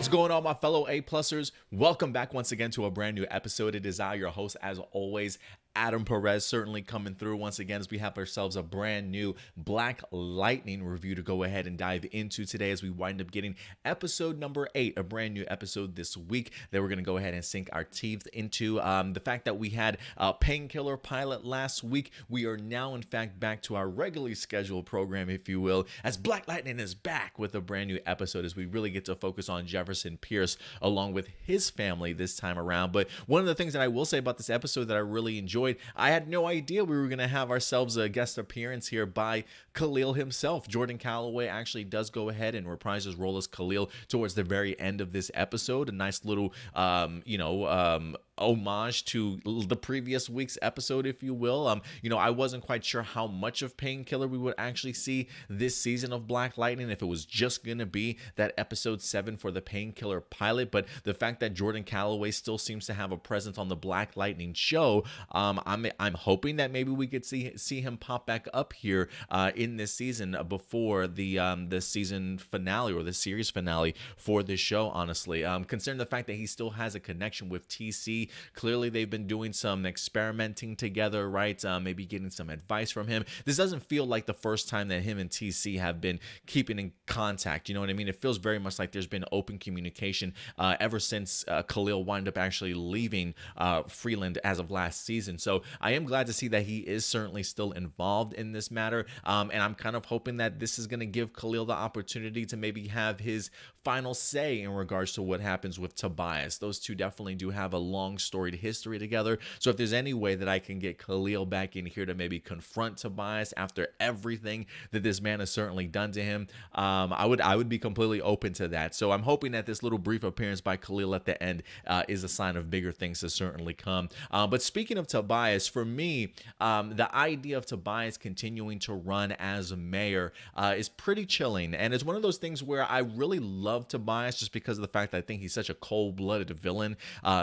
What's going on, my fellow A-Plusers? Welcome back once again to a brand new episode. It is I, your host, as always, Adam Perez, certainly coming through once again as we have ourselves a brand new Black Lightning review to go ahead and dive into today as we wind up getting episode number 8, a brand new episode this week that we're going to go ahead and sink our teeth into. The fact that we had a Painkiller pilot last week, we are now in fact back to our regularly scheduled program, if you will, as Black Lightning is back with a brand new episode as we really get to focus on Jefferson Pierce along with his family this time around. But one of the things that I will say about this episode that I really enjoyed, I had no idea we were going to have ourselves a guest appearance here by Khalil himself. Jordan Calloway actually does go ahead and reprise his role as Khalil towards the very end of this episode. A nice little, homage to the previous week's episode, if you will. I wasn't quite sure how much of Painkiller we would actually see this season of Black Lightning, if it was just going to be that episode 7 for the Painkiller pilot. But the fact that Jordan Calloway still seems to have a presence on the Black Lightning show, I'm hoping that maybe we could see him pop back up here in this season before the season finale or the series finale for this show. Honestly, considering the fact that he still has a connection with TC, clearly they've been doing some experimenting together, right? Maybe getting some advice from him. This doesn't feel like the first time that him and TC have been keeping in contact. You know what I mean? It feels very much like there's been open communication ever since Khalil wound up actually leaving Freeland as of last season. So I am glad to see that he is certainly still involved in this matter. And I'm kind of hoping that this is going to give Khalil the opportunity to maybe have his final say in regards to what happens with Tobias. Those two definitely do have a long storied history together. So if there's any way that I can get Khalil back in here to maybe confront Tobias after everything that this man has certainly done to him, I would be completely open to that. So I'm hoping that this little brief appearance by Khalil at the end is a sign of bigger things to certainly come. But speaking of Tobias, for me, the idea of Tobias continuing to run as mayor is pretty chilling. And it's one of those things where I really love Tobias just because of the fact that I think he's such a cold-blooded villain.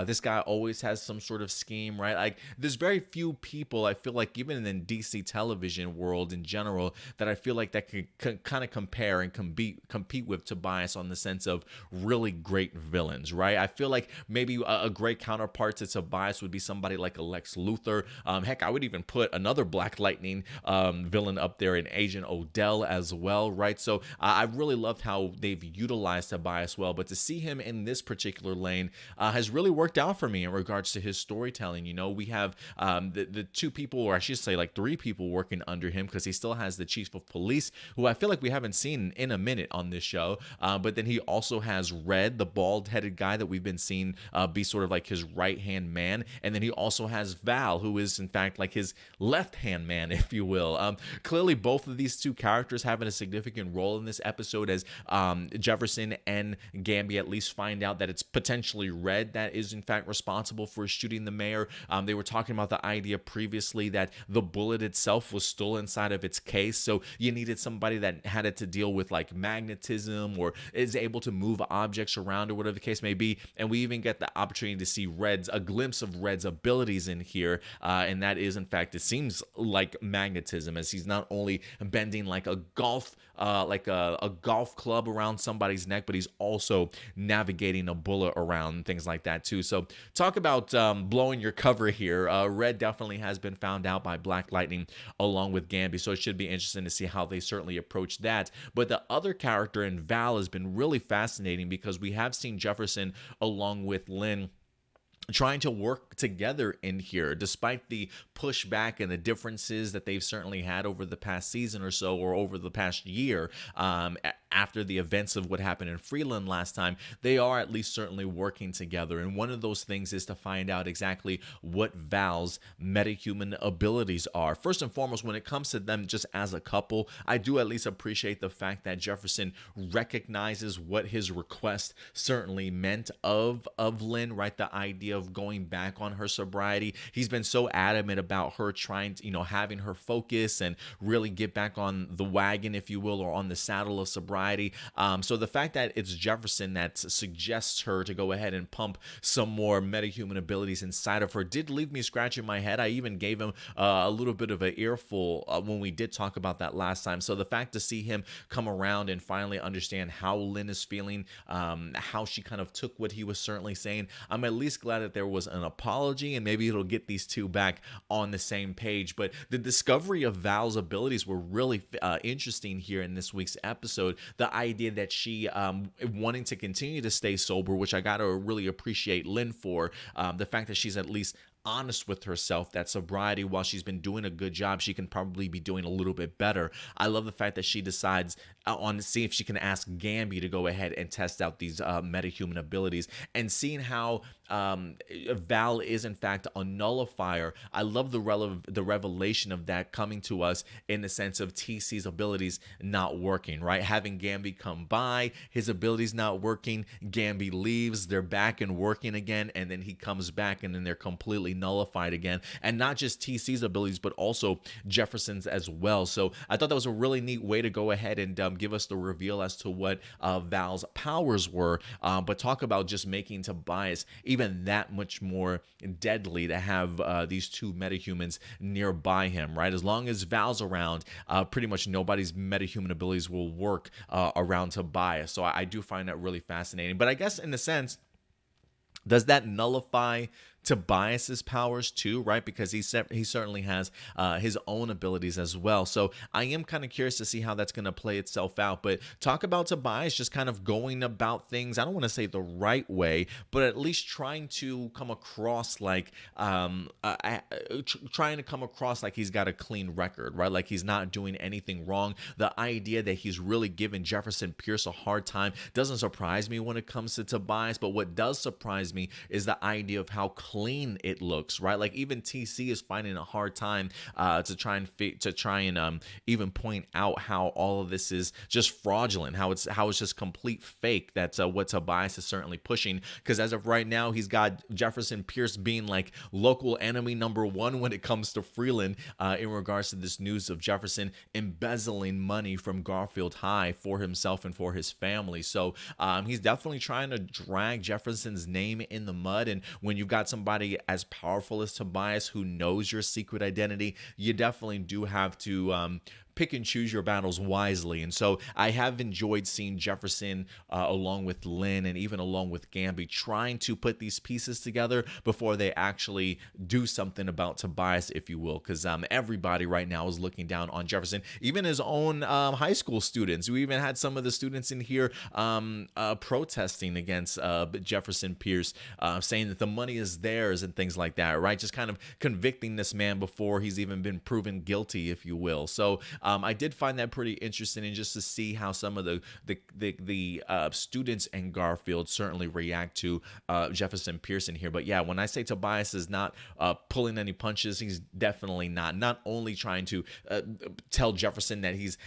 This guy always has some sort of scheme, right? Like, there's very few people, I feel like, even in DC television world in general, that I feel like that could kind of compare and compete with Tobias on the sense of really great villains, right? I feel like maybe a great counterpart to Tobias would be somebody like a Lex Luthor. Heck, I would even put another Black Lightning villain up there in Agent Odell as well, right? So I really loved how they've utilized Tobias well, but to see him in this particular lane has really worked out for me in regards to his storytelling. You know, we have the two people, or I should say like 3 people working under him, because he still has the chief of police, who I feel like we haven't seen in a minute on this show. But then he also has Red, the bald-headed guy that we've been seeing be sort of like his right-hand man. And then he also has Val, who is in fact like his left-hand man, if you will. Clearly, both of these two characters having a significant role in this episode, as Jefferson and Gambi at least find out that it's potentially Red that is in fact responsible for shooting the mayor. They were talking about the idea previously that the bullet itself was still inside of its case, so you needed somebody that had it to deal with like magnetism or is able to move objects around or whatever the case may be. And we even get the opportunity to see a glimpse of Red's abilities in here, and that is in fact, it seems like magnetism, as he's not only bending like a golf club around somebody's neck, but he's also navigating a bullet around, things like that too. So talk about blowing your cover here. Red definitely has been found out by Black Lightning along with Gambi, so it should be interesting to see how they certainly approach that. But the other character in Val has been really fascinating, because we have seen Jefferson along with Lynn trying to work together in here, despite the pushback and the differences that they've certainly had over the past season or so, or over the past year. After the events of what happened in Freeland last time, they are at least certainly working together. And one of those things is to find out exactly what Val's metahuman abilities are. First and foremost, when it comes to them just as a couple, I do at least appreciate the fact that Jefferson recognizes what his request certainly meant of Lynn, right? The idea of going back on her sobriety. He's been so adamant about her trying to, having her focus and really get back on the wagon, if you will, or on the saddle of sobriety sobriety. So the fact that it's Jefferson that suggests her to go ahead and pump some more metahuman abilities inside of her did leave me scratching my head. I even gave him a little bit of an earful when we did talk about that last time. So the fact to see him come around and finally understand how Lynn is feeling, how she kind of took what he was certainly saying, I'm at least glad that there was an apology, and maybe it'll get these two back on the same page. But the discovery of Val's abilities were really interesting here in this week's episode. The idea that she wanting to continue to stay sober, which I gotta really appreciate Lynn for, the fact that she's at least honest with herself that sobriety, while she's been doing a good job, she can probably be doing a little bit better. I love the fact that she decides on to see if she can ask Gambi to go ahead and test out these metahuman abilities, and seeing how Val is in fact a nullifier. I love the revelation of that coming to us in the sense of TC's abilities not working, right? Having Gambi come by, his abilities not working, Gambi leaves, they're back and working again, and then he comes back and then they're completely nullified again. And not just TC's abilities, but also Jefferson's as well. So I thought that was a really neat way to go ahead and give us the reveal as to what Val's powers were. But talk about just making Tobias even that much more deadly to have these two metahumans nearby him, right? As long as Val's around, pretty much nobody's metahuman abilities will work around Tobias. So I do find that really fascinating. But I guess in a sense, does that nullify Tobias's powers too, right? Because he certainly has his own abilities as well. So I am kind of curious to see how that's going to play itself out. But talk about Tobias just kind of going about things, I don't want to say the right way, but at least trying to come across like he's got a clean record, right? Like he's not doing anything wrong. The idea that he's really giving Jefferson Pierce a hard time doesn't surprise me when it comes to Tobias. But what does surprise me is the idea of how clean it looks, right? Like even TC is finding a hard time to try and even point out how all of this is just fraudulent, how it's just complete fake. That's what Tobias is certainly pushing, because as of right now, he's got Jefferson Pierce being like local enemy number one when it comes to Freeland in regards to this news of Jefferson embezzling money from Garfield High for himself and for his family. So he's definitely trying to drag Jefferson's name in the mud. And when you've got somebody as powerful as Tobias who knows your secret identity, you definitely do have to pick and choose your battles wisely. And so I have enjoyed seeing Jefferson along with Lynn and even along with Gambi trying to put these pieces together before they actually do something about Tobias, if you will, because everybody right now is looking down on Jefferson, even his own high school students. We even had some of the students in here protesting against Jefferson Pierce, saying that the money is theirs and things like that, right? Just kind of convicting this man before he's even been proven guilty, if you will. So I did find that pretty interesting, and just to see how some of the students in Garfield certainly react to Jefferson Pierce in here. But yeah, when I say Tobias is not pulling any punches, he's definitely not only trying to tell Jefferson that he's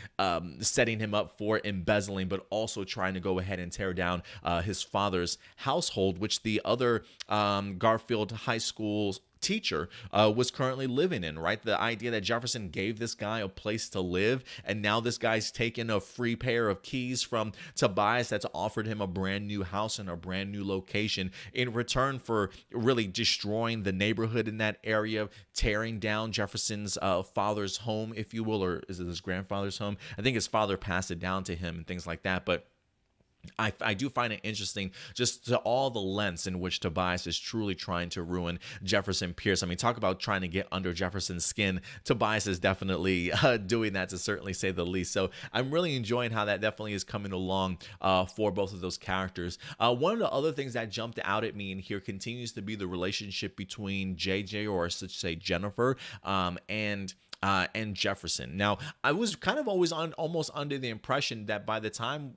setting him up for embezzling, but also trying to go ahead and tear down his father's household, which the other Garfield High School teacher was currently living in, right? The idea that Jefferson gave this guy a place to live, and now this guy's taken a free pair of keys from Tobias that's offered him a brand new house and a brand new location in return for really destroying the neighborhood in that area, tearing down Jefferson's father's home, if you will, or is it his grandfather's home? I think his father passed it down to him and things like that. But I do find it interesting just to all the lengths in which Tobias is truly trying to ruin Jefferson Pierce. I mean, talk about trying to get under Jefferson's skin. Tobias is definitely doing that, to certainly say the least. So I'm really enjoying how that definitely is coming along for both of those characters. One of the other things that jumped out at me in here continues to be the relationship between JJ, or I should say Jennifer, and Jefferson. Now, I was kind of always almost under the impression that by the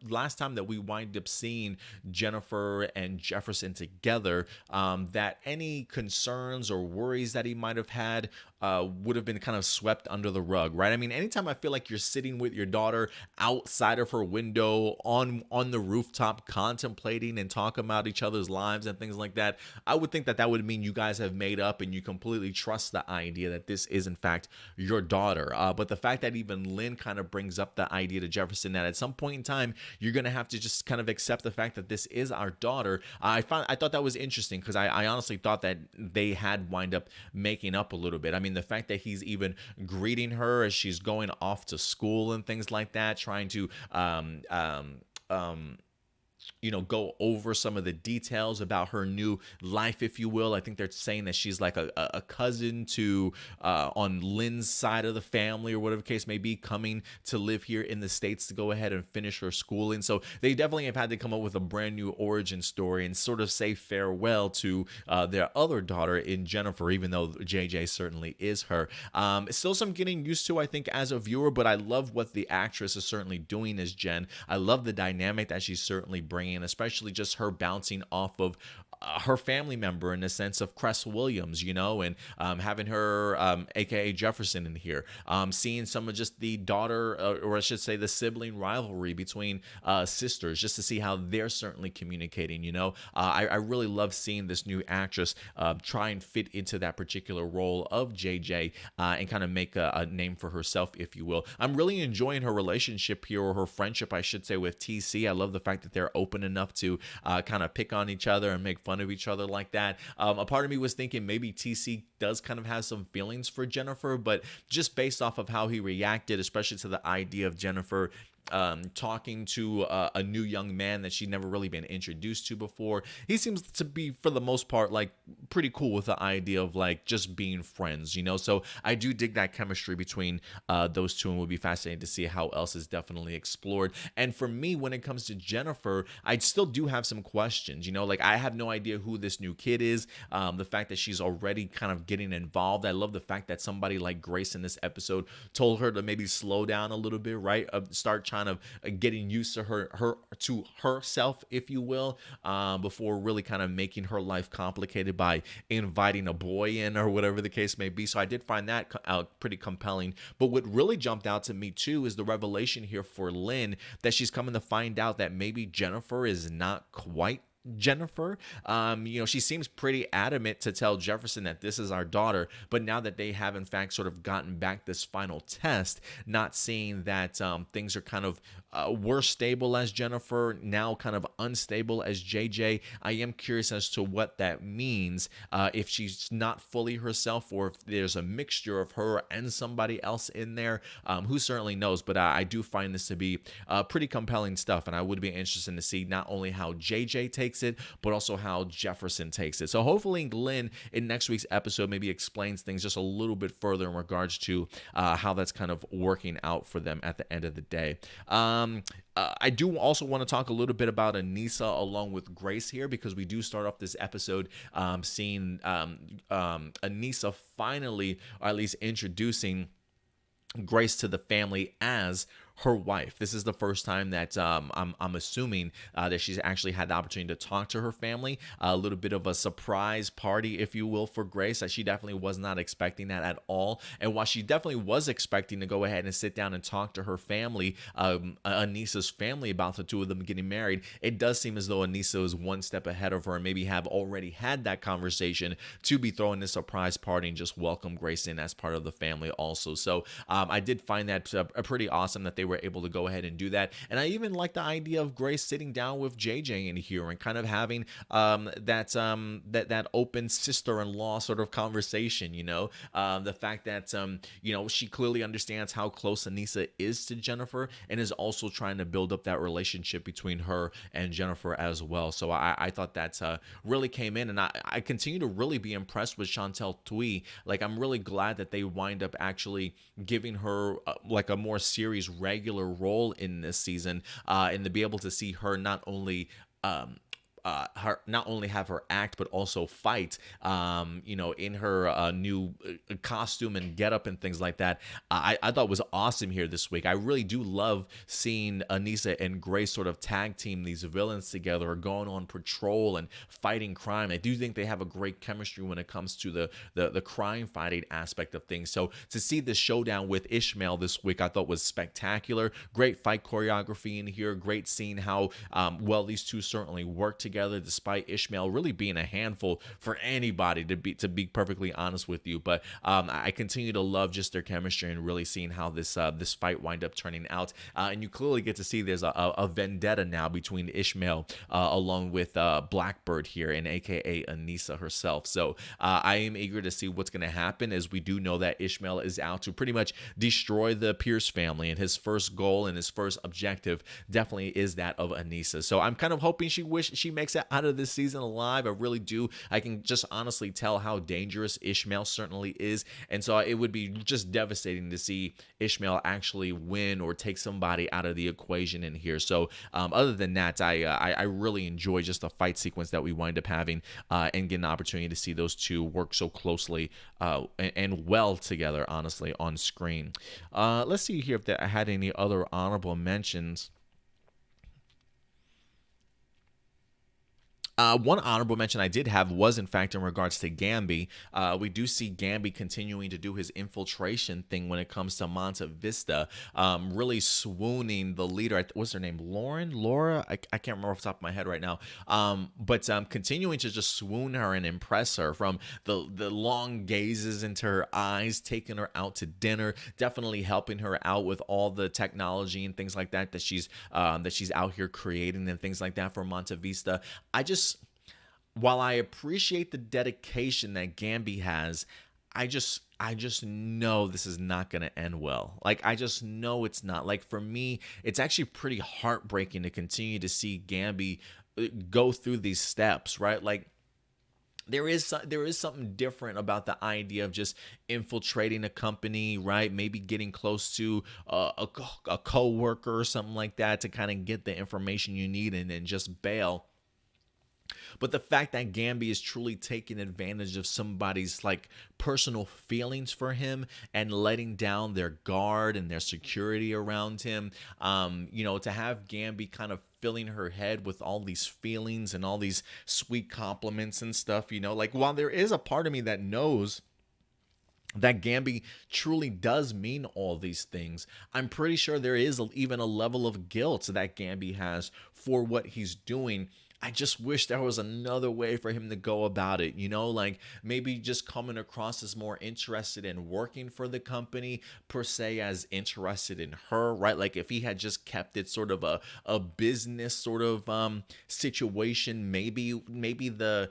last time that we wind up seeing Jennifer and Jefferson together, that any concerns or worries that he might have had would have been kind of swept under the rug, right? I mean, anytime I feel like you're sitting with your daughter outside of her window on the rooftop, contemplating and talking about each other's lives and things like that, I would think that that would mean you guys have made up and you completely trust the idea that this is in fact your daughter. But the fact that even Lynn kind of brings up the idea to Jefferson that at some point in time you're gonna have to just kind of accept the fact that this is our daughter, I thought that was interesting, because I honestly thought that they had wind up making up a little bit. I mean, the fact that he's even greeting her as she's going off to school and things like that, trying to go over some of the details about her new life, if you will. I think they're saying that she's like a cousin to on Lynn's side of the family, or whatever the case may be, coming to live here in the States to go ahead and finish her schooling. So they definitely have had to come up with a brand new origin story and sort of say farewell to their other daughter in Jennifer, even though JJ certainly is her. Still some getting used to, I think, as a viewer, but I love what the actress is certainly doing as Jen. I love the dynamic that she's certainly bringing, especially just her bouncing off of her family member in the sense of Cress Williams, and having her, aka Jefferson, in here, seeing some of just the daughter, or I should say the sibling rivalry between sisters, just to see how they're certainly communicating. I really love seeing this new actress try and fit into that particular role of JJ and kind of make a name for herself, if you will. I'm really enjoying her relationship here, or her friendship, I should say, with TC. I love the fact that they're open enough to kind of pick on each other and make fun of each other like that. A part of me was thinking maybe TC does kind of have some feelings for Jennifer, but just based off of how he reacted, especially to the idea of Jennifer talking to a new young man that she'd never really been introduced to before, he seems to be, for the most part, like pretty cool with the idea of like just being friends, so I do dig that chemistry between those two, and would be fascinating to see how else is definitely explored. And for me, when it comes to Jennifer, I still do have some questions, like I have no idea who this new kid is. The fact that she's already kind of getting involved, I love the fact that somebody like Grace in this episode told her to maybe slow down a little bit, right? Start kind of getting used to herself, if you will, before really kind of making her life complicated by inviting a boy in, or whatever the case may be. So I did find that pretty compelling. But what really jumped out to me too is the revelation here for Lynn, that she's coming to find out that maybe Jennifer is not quite Jennifer. She seems pretty adamant to tell Jefferson that this is our daughter, but now that they have in fact sort of gotten back this final test, not seeing that things are kind of were stable as Jennifer, now kind of unstable as JJ, I am curious as to what that means, if she's not fully herself, or if there's a mixture of her and somebody else in there. Who certainly knows, but I do find this to be pretty compelling stuff, and I would be interested to see not only how JJ takes it, but also how Jefferson takes it. So hopefully Lynn in next week's episode maybe explains things just a little bit further in regards to how that's kind of working out for them at the end of the day. I do also want to talk a little bit about Anissa along with Grace here, because we do start off this episode seeing Anissa finally, or at least introducing Grace to the family as her wife. This is the first time that I'm assuming that she's actually had the opportunity to talk to her family. A little bit of a surprise party, if you will, for Grace. She definitely was not expecting that at all. And while she definitely was expecting to go ahead and sit down and talk to her family, Anissa's family, about the two of them getting married, it does seem as though Anissa is one step ahead of her and maybe have already had that conversation to be throwing this surprise party and just welcome Grace in as part of the family also. So I did find that pretty awesome that they were able to go ahead and do that. And I even like the idea of Grace sitting down with JJ in here and kind of having that open sister-in-law sort of conversation, the fact that she clearly understands how close Anissa is to Jennifer, and is also trying to build up that relationship between her and Jennifer as well. So I thought that really came in, and I continue to really be impressed with Chantel Thuy. Like, I'm really glad that they wind up actually giving her like a more series regular role in this season, and to be able to see her not only her, not only have her act but also fight, in her new costume and getup and things like that. I thought was awesome here this week. I really do love seeing Anissa and Grace sort of tag team these villains together, or going on patrol and fighting crime. I do think they have a great chemistry when it comes to the crime fighting aspect of things. So to see this showdown with Ishmael this week, I thought was spectacular. Great fight choreography in here. Great seeing how well these two certainly work together, despite Ishmael really being a handful for anybody, to be perfectly honest with you. But I continue to love just their chemistry, and really seeing how this fight wind up turning out. And you clearly get to see there's a vendetta now between Ishmael along with Blackbird here, and aka Anissa herself. So I am eager to see what's going to happen, as we do know that Ishmael is out to pretty much destroy the Pierce family, and his first goal and his first objective definitely is that of Anissa. So I'm kind of hoping she makes it out of this season alive. I really do. I can just honestly tell how dangerous Ishmael certainly is, and so it would be just devastating to see Ishmael actually win or take somebody out of the equation in here. So other than that, I really enjoy just the fight sequence that we wind up having, and get an opportunity to see those two work so closely and well together, honestly, on screen. Let's see here if I had any other honorable mentions. One honorable mention I did have was, in fact, in regards to Gambi. We do see Gambi continuing to do his infiltration thing when it comes to Monte Vista, really swooning the leader. What's her name? Laura? I can't remember off the top of my head right now. But continuing to just swoon her and impress her, from the long gazes into her eyes, taking her out to dinner, definitely helping her out with all the technology and things like that she's out here creating and things like that for Monte Vista. While I appreciate the dedication that Gambi has, I just know this is not going to end well. Like, I just know it's not. Like, for me, it's actually pretty heartbreaking to continue to see Gambi go through these steps, right? Like, there is something different about the idea of just infiltrating a company, right? Maybe getting close to a co-worker or something like that to kind of get the information you need and then just bail. But the fact that Gambi is truly taking advantage of somebody's like personal feelings for him and letting down their guard and their security around him, to have Gambi kind of filling her head with all these feelings and all these sweet compliments and stuff, like, while there is a part of me that knows that Gambi truly does mean all these things, I'm pretty sure there is even a level of guilt that Gambi has for what he's doing. I just wish there was another way for him to go about it, like maybe just coming across as more interested in working for the company per se, as interested in her, right? Like, if he had just kept it sort of a business sort of situation, maybe the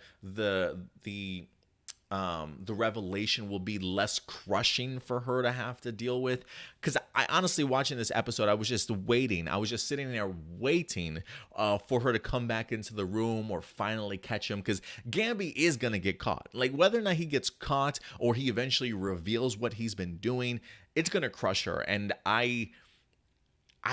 revelation will be less crushing for her to have to deal with. Because I honestly, watching this episode, I was just waiting. I was just sitting there waiting for her to come back into the room or finally catch him. Because Gambi is going to get caught. Like, whether or not he gets caught or he eventually reveals what he's been doing, it's going to crush her. And I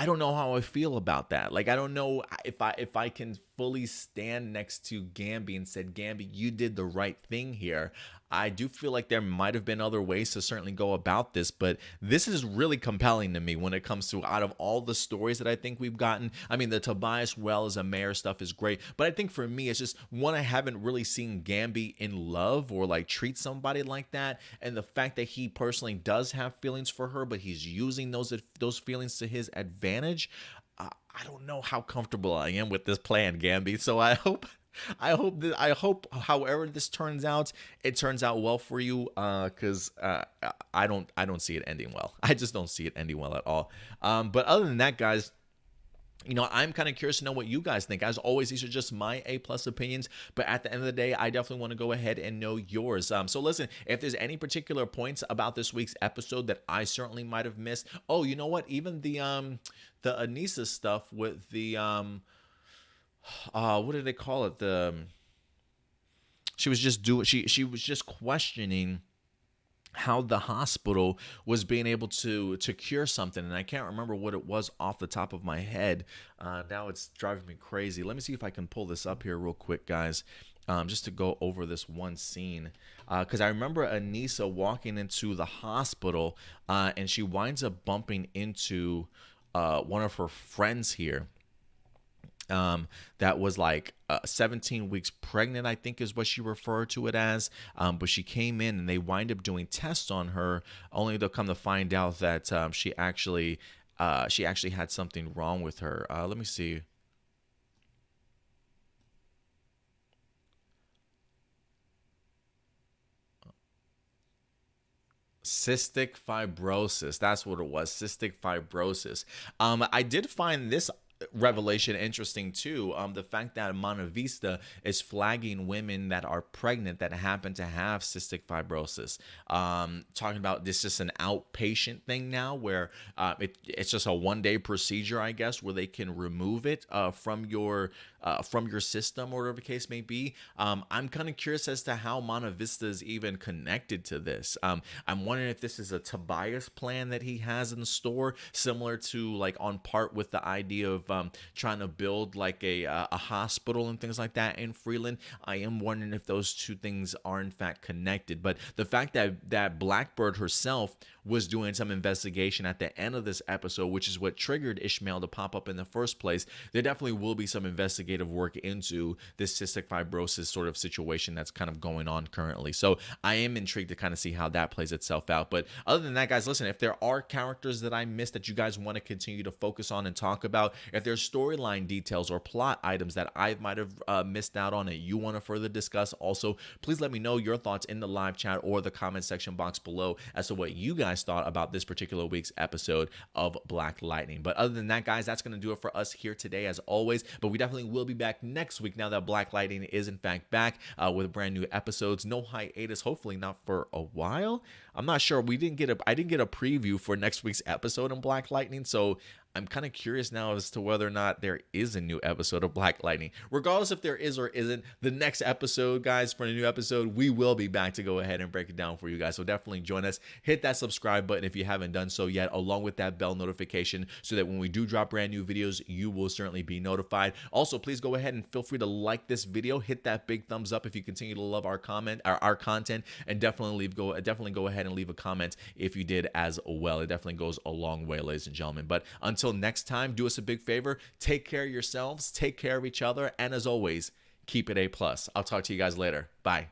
don't know how I feel about that. Like, I don't know if I can fully stand next to Gambi and said, Gambi, you did the right thing here. I do feel like there might have been other ways to certainly go about this, but this is really compelling to me when it comes to, out of all the stories that I think we've gotten. I mean, the Tobias as a mayor stuff is great, but I think for me, it's just one, I haven't really seen Gambi in love or like treat somebody like that. And the fact that he personally does have feelings for her, but he's using those feelings to his advantage. I don't know how comfortable I am with this plan, Gambi. So I hope however this turns out, it turns out well for you, because I don't see it ending well. I just don't see it ending well at all. But other than that, guys, I'm kind of curious to know what you guys think. As always, these are just my A+ opinions, but at the end of the day, I definitely want to go ahead and know yours. So listen, if there's any particular points about this week's episode that I certainly might have missed. Oh, you know what? Even the Anissa stuff with the what did they call it? She was just questioning how the hospital was being able to cure something, and I can't remember what it was off the top of my head. Now it's driving me crazy. Let me see if I can pull this up here real quick, guys, just to go over this one scene, because I remember Anissa walking into the hospital, and she winds up bumping into one of her friends here, that was like 17 weeks pregnant, I think is what she referred to it as. But she came in and they wind up doing tests on her, only to come to find out that she actually had something wrong with her. Let me see. Cystic fibrosis. That's what it was. Cystic fibrosis. I did find this revelation interesting too. The fact that Monte Vista is flagging women that are pregnant that happen to have cystic fibrosis. Talking about this just an outpatient thing now, where it's just a one-day procedure, I guess, where they can remove it from your system, or whatever the case may be. I'm kind of curious as to how Monte Vista is even connected to this. I'm wondering if this is a Tobias plan that he has in store, similar to like on part with the idea of trying to build like a hospital and things like that in Freeland. I am wondering if those two things are in fact connected. But the fact that Blackbird herself was doing some investigation at the end of this episode, which is what triggered Ishmael to pop up in the first place, there definitely will be some investigative work into this cystic fibrosis sort of situation that's kind of going on currently. So I am intrigued to kind of see how that plays itself out. But other than that, guys, listen, if there are characters that I missed that you guys want to continue to focus on and talk about, if there's storyline details or plot items that I might have missed out on that you want to further discuss, also, please let me know your thoughts in the live chat or the comment section box below as to what you guys thought about this particular week's episode of Black Lightning. But other than that, guys, that's going to do it for us here today as always. But we definitely will be back next week now that Black Lightning is in fact back with brand new episodes. No hiatus, hopefully not for a while. I'm not sure. I didn't get a preview for next week's episode in Black Lightning, so I'm kind of curious now as to whether or not there is a new episode of Black Lightning. Regardless if there is or isn't, the next episode, guys, for a new episode, we will be back to go ahead and break it down for you guys. So definitely join us. Hit that subscribe button if you haven't done so yet, along with that bell notification, so that when we do drop brand new videos, you will certainly be notified. Also, please go ahead and feel free to like this video. Hit that big thumbs up if you continue to love our content, and definitely go ahead and leave a comment if you did as well. It definitely goes a long way, ladies and gentlemen. But until next time, do us a big favor. Take care of yourselves, take care of each other, and as always, keep it A+. I'll talk to you guys later. Bye.